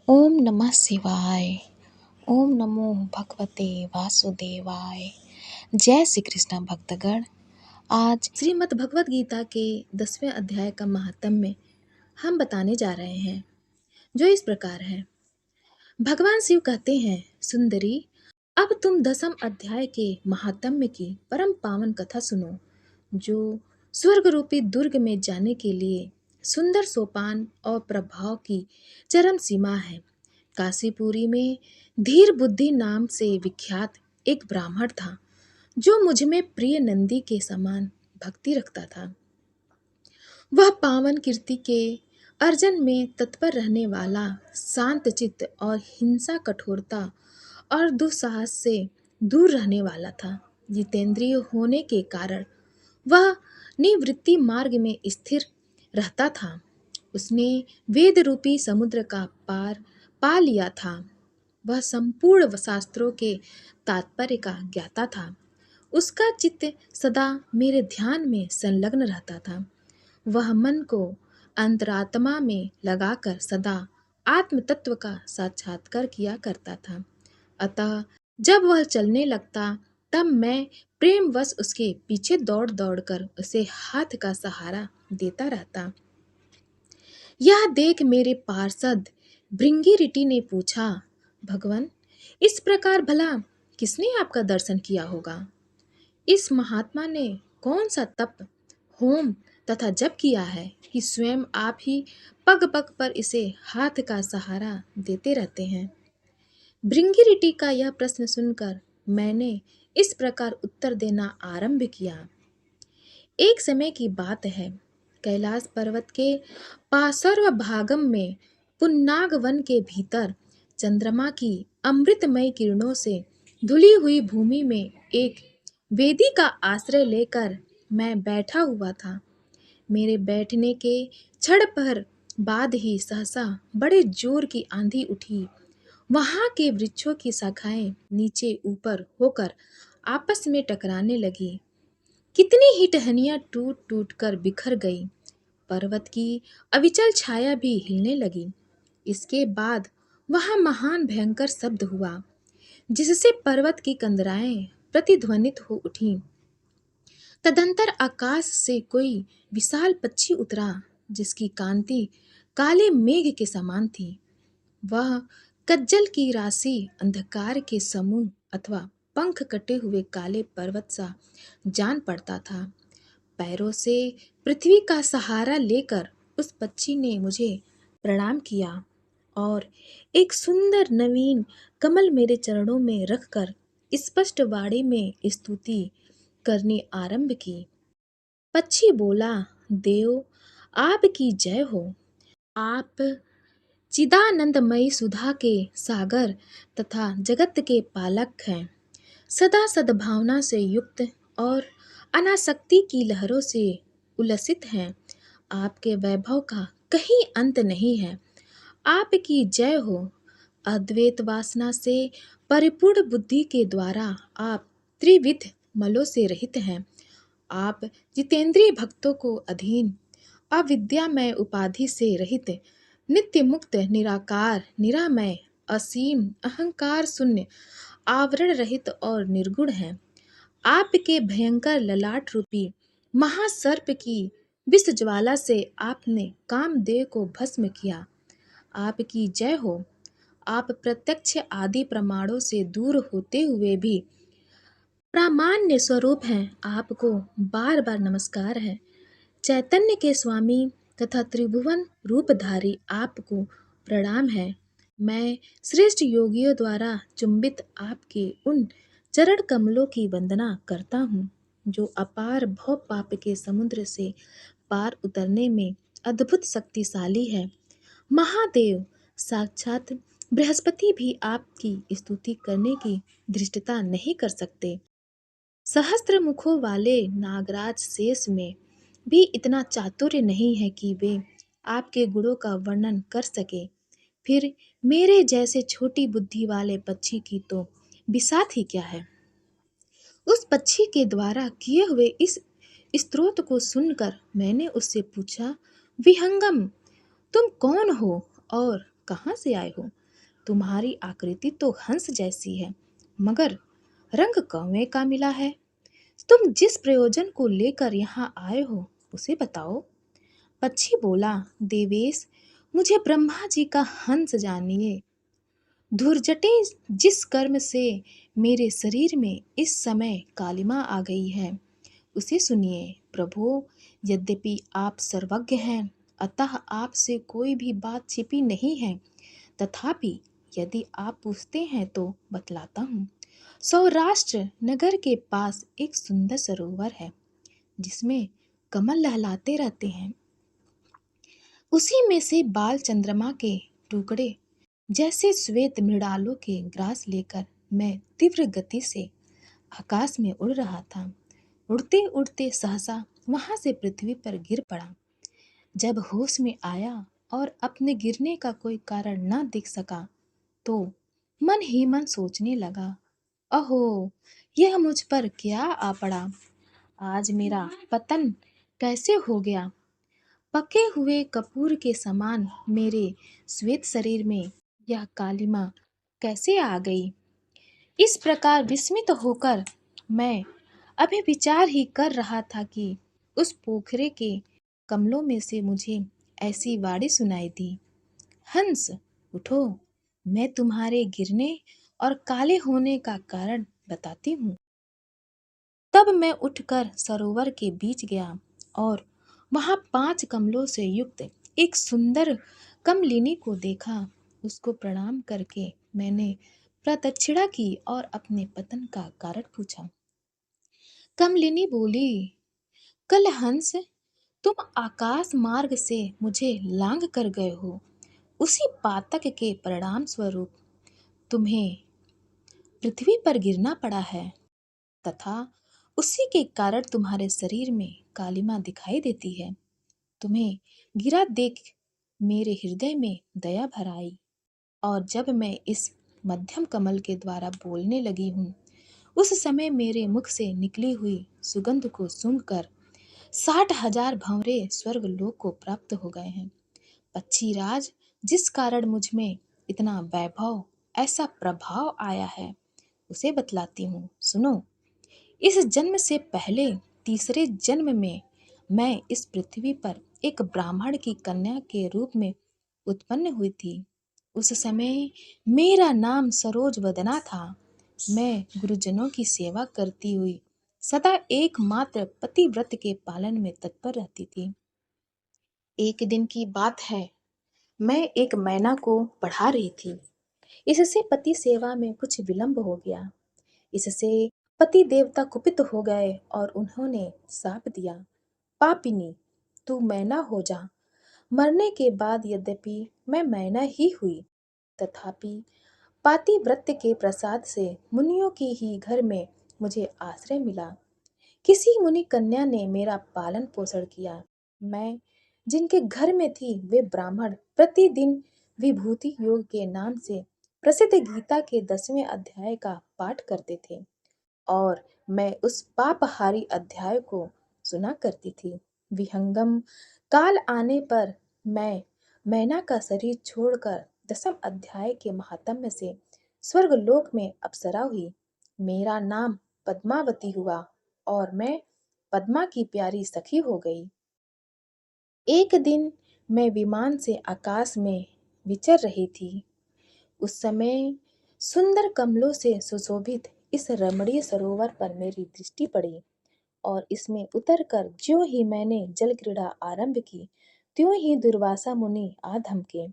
ओम नमः शिवाय। ओम नमो भगवते वासुदेवाय। जय श्री कृष्ण भक्तगण। आज श्रीमद् भगवत गीता के 10वें अध्याय का महात्म्य हम बताने जा रहे हैं, जो इस प्रकार है। भगवान शिव कहते हैं, सुंदरी, अब तुम 10वें अध्याय के महात्म्य की परम पावन कथा सुनो, जो स्वर्ग रूपी दुर्ग में जाने के लिए सुंदर सोपान और प्रभाव की चरम सीमा है। काशीपुरी में धीर बुद्धि नाम से विख्यात एक ब्राह्मण था, जो मुझ में प्रिय नंदी के समान भक्ति रखता था। वह पावन कीर्ति के अर्जन में तत्पर रहने वाला, शांत चित्त और हिंसा, कठोरता और दुस्साहस से दूर रहने वाला था। जितेंद्रिय होने के कारण वह निवृत्ति मार्ग में स्थिर रहता था। उसने वेद रूपी समुद्र का पार पा लिया था। वह संपूर्ण शास्त्रों के तात्पर्य का ज्ञाता था। उसका चित्त सदा मेरे ध्यान में संलग्न रहता था। वह मन को अंतरात्मा में लगाकर सदा आत्म तत्व का साक्षात्कार किया करता था। अतः जब वह चलने लगता, तब मैं प्रेमवश उसके पीछे दौड़ दौड़ कर उसे हाथ का सहारा देता रहता। यह देख मेरे पार्षद भृंगीरिटी ने पूछा, भगवान, इस प्रकार भला किसने आपका दर्शन किया होगा? इस महात्मा ने कौन सा तप, होम तथा जप किया है कि स्वयं आप ही पग पग पर इसे हाथ का सहारा देते रहते हैं? भृंगीरिटी का यह प्रश्न सुनकर मैंने इस प्रकार उत्तर देना आरंभ किया। एक समय की बात है, कैलाश पर्वत के पार्श्व भागम में पुन्नाग वन के भीतर चंद्रमा की अमृतमय किरणों से धुली हुई भूमि में एक वेदी का आश्रय लेकर मैं बैठा हुआ था। मेरे बैठने के क्षण पर बाद ही सहसा बड़े जोर की आंधी उठी। वहां के वृक्षों की शाखाएं नीचे ऊपर होकर आपस में टकराने लगी। कितनी ही टहनियां टूट टूट कर बिखर गई। पर्वत की अविचल छाया भी हिलने लगी। इसके बाद वहां महान भयंकर शब्द हुआ, जिससे पर्वत की कंदराएं प्रतिध्वनित हो उठी। तदंतर आकाश से कोई विशाल पक्षी उतरा, जिसकी कांति काले मेघ के समान थी। वह कज्जल की राशि, अंधकार के समूह अथवा पंख कटे हुए काले पर्वत सा जान पड़ता था। पैरों से पृथ्वी का सहारा लेकर उस पक्षी ने मुझे प्रणाम किया और एक सुंदर नवीन कमल मेरे चरणों में रखकर स्पष्ट वाणी में स्तुति करनी आरंभ की। पक्षी बोला, देव, आपकी जय हो। आप चिदानंदमयी सुधा के सागर तथा जगत के पालक हैं। सदा सद्भावना से युक्त और अनासक्ति की लहरों से उल्लसित हैं। आपके वैभव का कहीं अंत नहीं है। आपकी जय हो। अद्वैत वासना से परिपूर्ण बुद्धि के द्वारा आप त्रिविध मलों से रहित हैं। आप जितेंद्रिय भक्तों को अधीन, अविद्यामय उपाधि से रहित, नित्य मुक्त, निराकार, निरामय, असीम, अहंकार शून्य, आवरण रहित और निर्गुण हैं। आपके भयंकर ललाट रूपी महासर्प की विष ज्वाला से आपने कामदेव को भस्म किया। आपकी जय हो। आप प्रत्यक्ष आदि प्रमाणों से दूर होते हुए भी प्रामाण्य स्वरूप हैं। आपको बार बार नमस्कार है। चैतन्य के स्वामी तथा त्रिभुवन रूपधारी आपको प्रणाम है। मैं श्रेष्ठ योगियों द्वारा चुंबित आपके उन चरण कमलों की वंदना करता हूँ, जो अपार भव पाप के समुद्र से पार उतरने में अद्भुत शक्तिशाली है। महादेव साक्षात बृहस्पति भी आपकी स्तुति करने की धृष्टता नहीं कर सकते। सहस्त्र मुखों वाले नागराज शेष में भी इतना चातुर्य नहीं है कि वे आपके गुणों का वर्णन कर सके। फिर मेरे जैसे छोटी बुद्धि वाले पक्षी की तो बिसात ही क्या है। उस पक्षी के द्वारा किए हुए इस स्तोत्र को सुनकर मैंने उससे पूछा, विहंगम, तुम कौन हो और कहाँ से आए हो? तुम्हारी आकृति तो हंस जैसी है, मगर रंग कौवे का मिला है। तुम जिस प्रयोजन को लेकर यहाँ आए हो उसे बताओ। पक्षी बोला, देवेश, मुझे ब्रह्मा जी का हंस जानिए। धुर्जटे जिस कर्म से मेरे शरीर में इस समय कालिमा आ गई है उसे सुनिए। प्रभु, यद्यपि आप सर्वज्ञ हैं, अतः आपसे कोई भी बात छिपी नहीं है, तथापि यदि आप पूछते हैं तो बतलाता हूँ। सौराष्ट्र नगर के पास एक सुंदर सरोवर है जिसमें कमल लहलाते रहते हैं। उसी में से बाल चंद्रमा के टुकड़े जैसे श्वेत मृणालों के ग्रास लेकर मैं तीव्र गति से आकाश में उड़ रहा था। उड़ते उड़ते सहसा वहां से पृथ्वी पर गिर पड़ा। जब होश में आया और अपने गिरने का कोई कारण न दिख सका तो मन ही मन सोचने लगा, अहो, यह मुझ पर क्या आ पड़ा। आज मेरा पतन कैसे हो गया। पके हुए कपूर के समान मेरे श्वेत शरीर में यह कालिमा कैसे आ गई। इस प्रकार विस्मित होकर मैं अभी विचार ही कर रहा था कि उस पोखरे के कमलों में से मुझे ऐसी वाणी सुनाई दी, हंस उठो, मैं तुम्हारे गिरने और काले होने का कारण बताती हूँ। तब मैं उठकर सरोवर के बीच गया और वहां 5 कमलों से युक्त एक सुंदर कमलिनी को देखा। उसको प्रणाम करके मैंने प्रदक्षिणा की और अपने पतन का कारण पूछा। कमलिनी बोली, कल हंस, तुम आकाश मार्ग से मुझे लांग कर गए हो। उसी पातक के परिणाम स्वरूप तुम्हें पृथ्वी पर गिरना पड़ा है तथा उसी के कारण तुम्हारे शरीर में कालिमा दिखाई देती है। तुम्हें गिरा देख मेरे हृदय में दया भर आई और जब मैं इस मध्यम कमल के द्वारा बोलने लगी हूँ उस समय मेरे मुख से निकली हुई सुगंध को सूंघकर 60,000 भंवरे स्वर्ग लोक को प्राप्त हो गए हैं। पक्षी राज, जिस कारण मुझ में इतना वैभव, ऐसा प्रभाव आया है उसे बतलाती हूँ, सुनो। इस जन्म से पहले तीसरे जन्म में मैं इस पृथ्वी पर एक ब्राह्मण की कन्या के रूप में उत्पन्न हुई थी। उस समय मेरा नाम सरोज वदना था। मैं गुरुजनों की सेवा करती हुई सदा एकमात्र पतिव्रत के पालन में तत्पर रहती थी। एक दिन की बात है, मैं एक मैना को पढ़ा रही थी। इससे पति सेवा में कुछ विलंब हो गया। इससे पति देवता कुपित हो गए और उन्होंने शाप दिया, पापिनी, तू मैना हो जा। मरने के बाद यद्यपि मैं मैना ही हुई, तथापि पातिव्रत के प्रसाद से मुनियों की ही घर में मुझे आश्रय मिला। किसी मुनि कन्या ने मेरा पालन पोषण किया। मैं जिनके घर में थी वे ब्राह्मण प्रतिदिन विभूति योग के नाम से प्रसिद्ध गीता के 10वें अध्याय का पाठ करते थे और मैं उस पापहारी अध्याय को सुना करती थी। विहंगम काल आने पर मैं मैना का शरीर छोड़कर 10वें अध्याय के महात्म्य से स्वर्गलोक में अप्सरा हुई। मेरा नाम पद्मावती हुआ और मैं पद्मा की प्यारी सखी हो गई। एक दिन मैं विमान से आकाश में विचर रही थी। उस समय सुंदर कमलों से सुशोभित इस रमणीय सरोवर पर मेरी दृष्टि पड़ी और इसमें उतरकर ज्यों ही मैंने जल क्रीड़ा आरंभ की त्यों ही दुर्वासा मुनि आ धमके।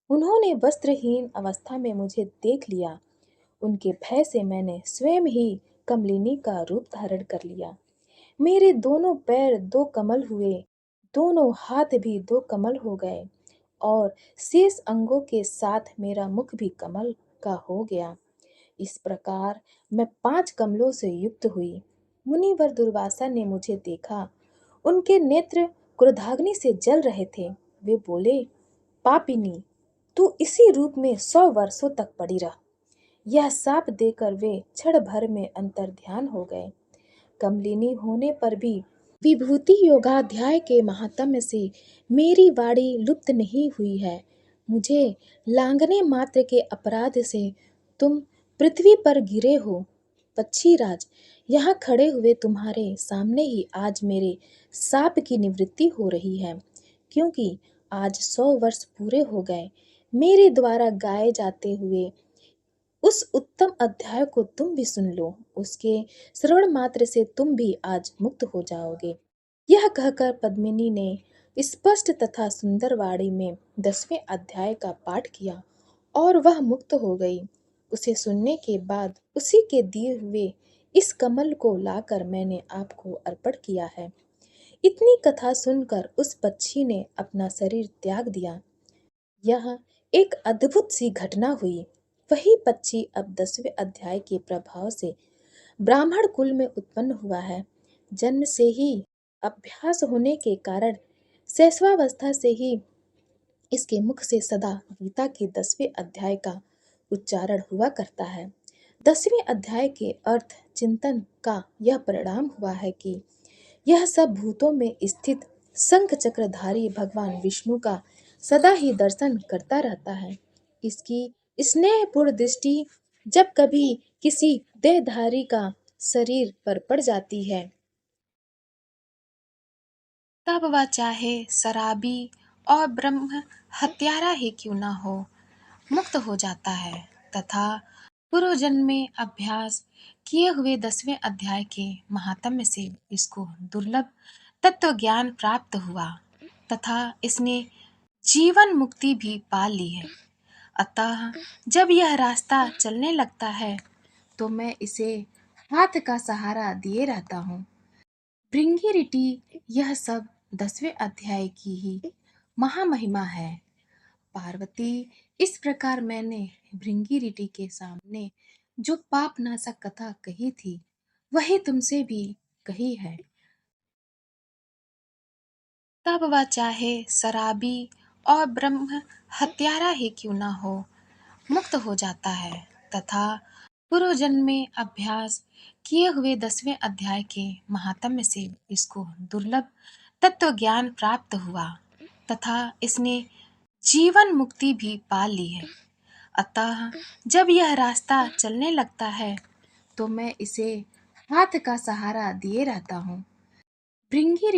उन्होंने वस्त्रहीन अवस्था में मुझे देख लिया। उनके भय से मैंने स्वयं ही कमलिनी का रूप धारण कर लिया। मेरे दोनों पैर 2 कमल हुए, दोनों हाथ भी 2 कमल हो गए और शेष अंगों के साथ मेरा मुख भी कमल का हो गया। इस प्रकार मैं 5 कमलों से युक्त हुई। मुनिवर दुर्वासा ने मुझे देखा। उनके नेत्र क्रोधाग्नि से जल रहे थे। वे बोले, पापिनी, तू इसी रूप में 100 वर्षों तक पड़ी रह। यह शाप देकर वे क्षण भर में अंतर्ध्यान हो गए। कमलिनी होने पर भी विभूति योगाध्याय के महात्म्य से मेरी वाणी लुप्त नहीं हुई है। मुझे लांघने मात्र के अपराध से तुम पृथ्वी पर गिरे हो। पक्षी राज, यहाँ खड़े हुए तुम्हारे सामने ही आज मेरे शाप की निवृत्ति हो रही है, क्योंकि आज 100 वर्ष पूरे हो गए मेरे द्वारा गाए जाते हुए उस उत्तम अध्याय को तुम भी सुन लो। उसके श्रवण मात्र से तुम भी आज मुक्त हो जाओगे। यह कहकर पद्मिनी ने स्पष्ट तथा सुंदर वाणी में 10वें अध्याय का पाठ किया और वह मुक्त हो गई। उसे सुनने के बाद उसी के दिए हुए इस कमल को लाकर मैंने आपको अर्पण किया है। इतनी कथा सुनकर उस पक्षी ने अपना शरीर त्याग दिया। यह एक अद्भुत सी घटना हुई। वही पक्षी अब 10वें अध्याय के प्रभाव से ब्राह्मण कुल में उत्पन्न हुआ है। जन्म से ही अभ्यास होने के कारण शैशवावस्था से ही इसके मुख से सदा गीता के 10वें अध्याय का उच्चारण हुआ करता है। 10वें अध्याय के अर्थ चिंतन का यह परिणाम हुआ है कि यह सब भूतों में स्थित शंख चक्रधारी भगवान विष्णु का सदा ही दर्शन करता रहता है। इसकी स्नेहपूर्ण दृष्टि जब कभी किसी देहधारी का शरीर पर पड़ जाती है, तब वह चाहे शराबी और ब्रह्म हत्यारा ही क्यों न हो, मुक्त हो जाता है तथा पूर्व जन्म में अभ्यास किए हुए 10वें अध्याय के महात्म्य से इसको दुर्लभ तत्व ज्ञान प्राप्त हुआ तथा इसने जीवन मुक्ति भी पा ली है। अतः जब यह रास्ता चलने लगता है तो मैं इसे हाथ का सहारा दिए रहता हूँ। भृंगी यह सब 10वें अध्याय की ही महामहिमा है। पार्वती, इस प्रकार मैंने भृंगी के सामने जो पाप नाशक कथा कही थी वही तुमसे भी कही है। तब वह चाहे शराबी और ब्रह्म हत्यारा ही क्यों न हो, मुक्त हो जाता है तथा पूर्व जन्म में अभ्यास किए हुए 10वें अध्याय के महात्म्य से इसको दुर्लभ तत्व ज्ञान प्राप्त हुआ तथा इसने जीवन मुक्ति भी पा ली है। अतः जब यह रास्ता चलने लगता है तो मैं इसे हाथ का सहारा दिए रहता हूँ। भृंगी